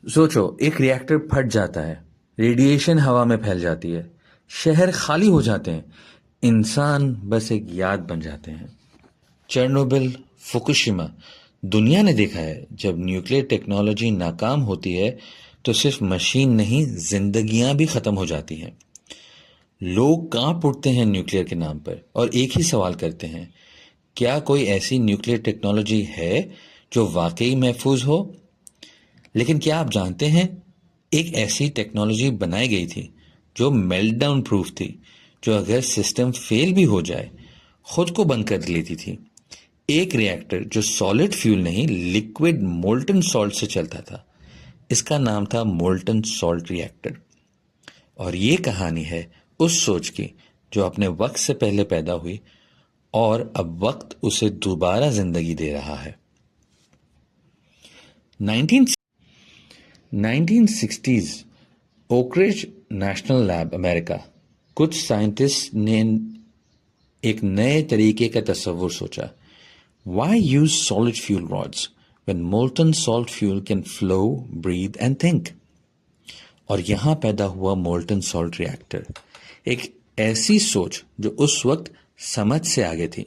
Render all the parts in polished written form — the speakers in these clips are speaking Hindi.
सोचो, एक रिएक्टर फट जाता है, रेडिएशन हवा में फैल जाती है, शहर खाली हो जाते हैं, इंसान बस एक याद बन जाते हैं। चेरनोबिल, फुकुशिमा, दुनिया ने देखा है जब न्यूक्लियर टेक्नोलॉजी नाकाम होती है तो सिर्फ मशीन नहीं, जिंदगियां भी खत्म हो जाती हैं। लोग कांप उठते हैं न्यूक्लियर के नाम पर और एक ही सवाल करते हैं, क्या कोई ऐसी न्यूक्लियर टेक्नोलॉजी है जो वाकई महफूज हो? लेकिन क्या आप जानते हैं, एक ऐसी टेक्नोलॉजी बनाई गई थी जो मेल्टडाउन प्रूफ थी, जो अगर सिस्टम फेल भी हो जाए खुद को बंद कर लेती थी। एक रिएक्टर जो सॉलिड फ्यूल नहीं, लिक्विड मोल्टन सॉल्ट से चलता था। इसका नाम था मोल्टन सॉल्ट रिएक्टर। और ये कहानी है उस सोच की जो अपने वक्त से पहले पैदा हुई और अब वक्त उसे दोबारा जिंदगी दे रहा है। 1960s, Oak Ridge national lab, America, कुछ साइंटिस्ट ने एक नए तरीके का तस्वुर सोचा। Why use solid fuel rods when molten salt fuel can flow, breathe and think? और यहां पैदा हुआ मोल्टन सॉल्ट रिएक्टर, एक ऐसी सोच जो उस वक्त समझ से आगे थी।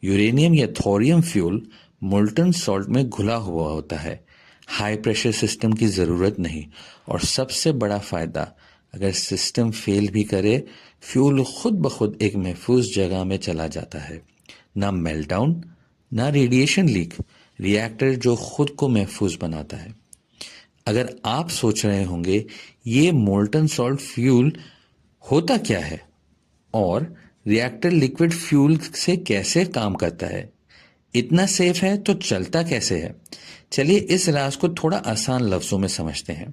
यूरेनियम या थोरियम फ्यूल मोल्टन सॉल्ट में घुला हुआ होता है, हाई प्रेशर सिस्टम की ज़रूरत नहीं, और सबसे बड़ा फ़ायदा, अगर सिस्टम फेल भी करे फ्यूल खुद ब खुद एक महफूज जगह में चला जाता है। ना मेल्टडाउन, ना रेडिएशन लीक, रिएक्टर जो खुद को महफूज बनाता है। अगर आप सोच रहे होंगे ये मोल्टन सॉल्ट फ्यूल होता क्या है और रिएक्टर लिक्विड फ्यूल से कैसे काम करता है, इतना सेफ है तो चलता कैसे है, चलिए इस राज को थोड़ा आसान लफ्जों में समझते हैं।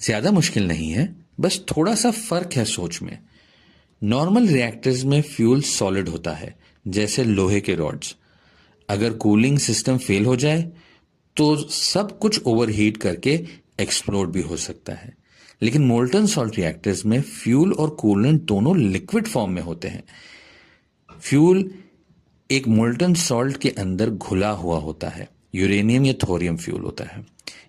ज्यादा मुश्किल नहीं है, बस थोड़ा सा फर्क है सोच में। नॉर्मल रिएक्टर्स में फ्यूल सॉलिड होता है, जैसे लोहे के रॉड्स। अगर कूलिंग सिस्टम फेल हो जाए तो सब कुछ ओवरहीट करके एक्सप्लोड भी हो सकता है। लेकिन मोल्टन सॉल्ट रिएक्टर्स में फ्यूल और कूलेंट दोनों लिक्विड फॉर्म में होते हैं। फ्यूल एक मोल्टन सॉल्ट के अंदर घुला हुआ होता है, यूरेनियम या थोरियम फ्यूल होता है।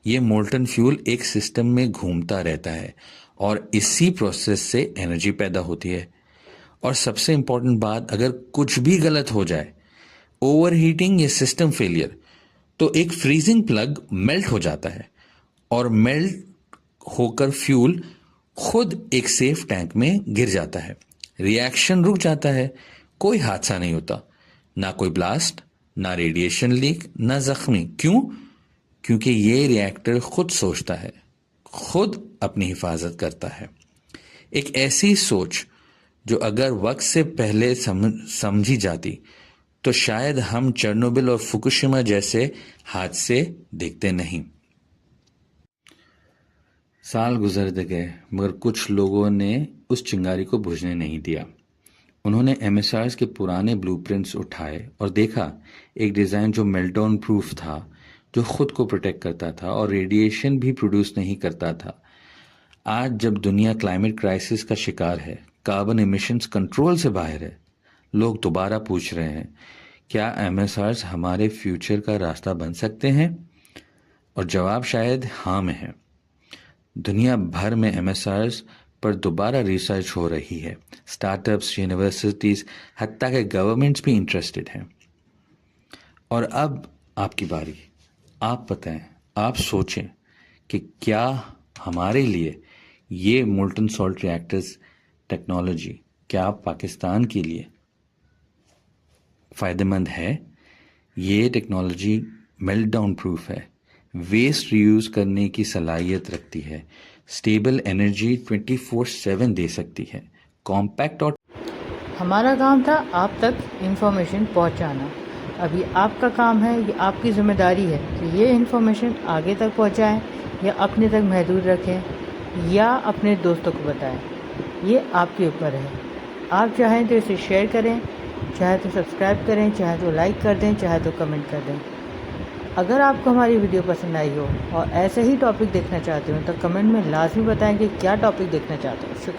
ये मोल्टन फ्यूल एक सिस्टम में घूमता रहता है और इसी प्रोसेस से एनर्जी पैदा होती है। और सबसे इंपॉर्टेंट बात, अगर कुछ भी गलत हो जाए, ओवरहीटिंग या सिस्टम फेलियर, तो एक फ्रीजिंग प्लग मेल्ट हो जाता है और मेल्ट होकर फ्यूल खुद एक सेफ टैंक में गिर जाता है। रिएक्शन रुक जाता है, कोई हादसा नहीं होता, ना कोई ब्लास्ट, ना रेडिएशन लीक, ना जख्मी। क्यों? क्योंकि ये रिएक्टर खुद सोचता है, खुद अपनी हिफाजत करता है। एक ऐसी सोच जो अगर वक्त से पहले समझी जाती तो शायद हम चेरनोबिल और फुकुशिमा जैसे हादसे देखते नहीं। साल गुजरते गए मगर कुछ लोगों ने उस चिंगारी को बुझने नहीं दिया। उन्होंने एमएसआर्स के पुराने ब्लूप्रिंट्स उठाए और देखा एक डिज़ाइन जो मेल्टडाउन प्रूफ था, जो खुद को प्रोटेक्ट करता था और रेडिएशन भी प्रोड्यूस नहीं करता था। आज जब दुनिया क्लाइमेट क्राइसिस का शिकार है, कार्बन एमिशंस कंट्रोल से बाहर है, लोग दोबारा पूछ रहे हैं, क्या एमएसआर्स हमारे फ्यूचर का रास्ता बन सकते हैं? और जवाब शायद हाँ में है। दुनिया भर में एमएसआर्स पर दोबारा रिसर्च हो रही है। स्टार्टअप्स, यूनिवर्सिटीज, हत्ता के गवर्नमेंट्स भी इंटरेस्टेड हैं। और अब आपकी बारी। आप बताएं, आप सोचें कि क्या हमारे लिए ये मोल्टन सॉल्ट रिएक्टर्स टेक्नोलॉजी, क्या पाकिस्तान के लिए फ़ायदेमंद है? ये टेक्नोलॉजी मेल्टडाउन प्रूफ है, वेस्ट रीयूज़ करने की सलाहियत रखती है, स्टेबल एनर्जी 24/7 दे सकती है, कॉम्पैक्ट और हमारा काम था आप तक इन्फॉर्मेशन पहुंचाना। अभी आपका काम है, ये आपकी ज़िम्मेदारी है कि ये इन्फॉर्मेशन आगे तक पहुंचाएं या अपने तक महदूद रखें या अपने दोस्तों को बताएं। ये आपके ऊपर है। आप चाहें तो इसे शेयर करें, चाहे तो सब्सक्राइब करें, चाहे तो लाइक कर दें, चाहे तो कमेंट कर दें। अगर आपको हमारी वीडियो पसंद आई हो और ऐसे ही टॉपिक देखना चाहते हो तो कमेंट में लाजमी बताएं कि क्या टॉपिक देखना चाहते हो। शुक्रिया।